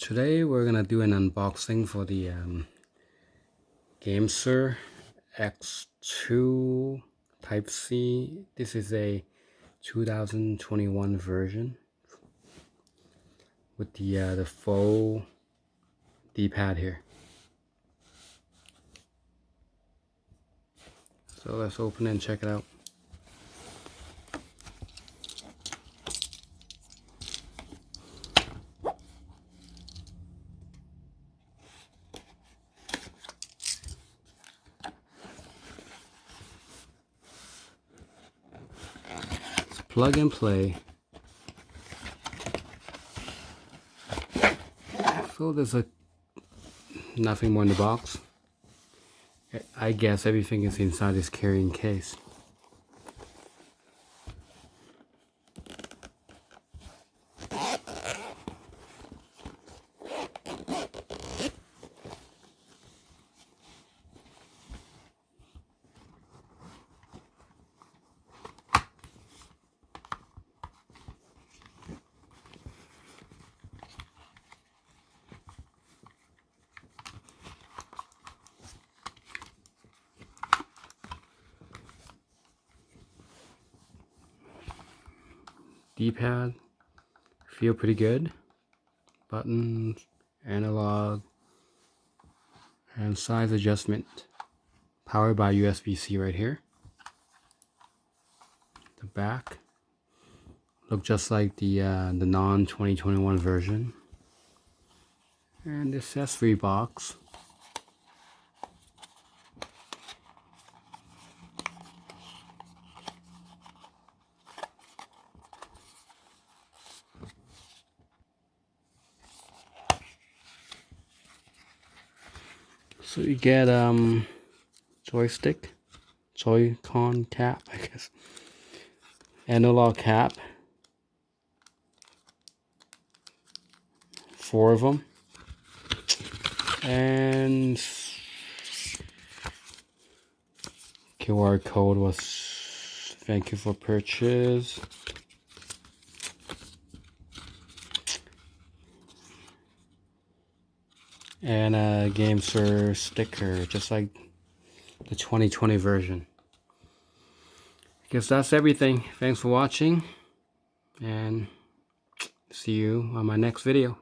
Today we're gonna do an unboxing for the Gamesir X2 Type C. This is a 2021 version with the faux D-pad here. So let's open it and check it out. It's plug and play. So there's nothing more in the box. I guess everything is inside this carrying case. D-pad, feel pretty good. Buttons, analog, and size adjustment. Powered by USB-C right here. The back look just like the non-2021 version. And the accessory box. So you get joystick, Joy-Con cap, I guess, analog cap, 4 of them, and QR code was thank you for purchase. And a Gamesir sticker, just like the 2020 version. I guess that's everything. Thanks for watching, and see you on my next video.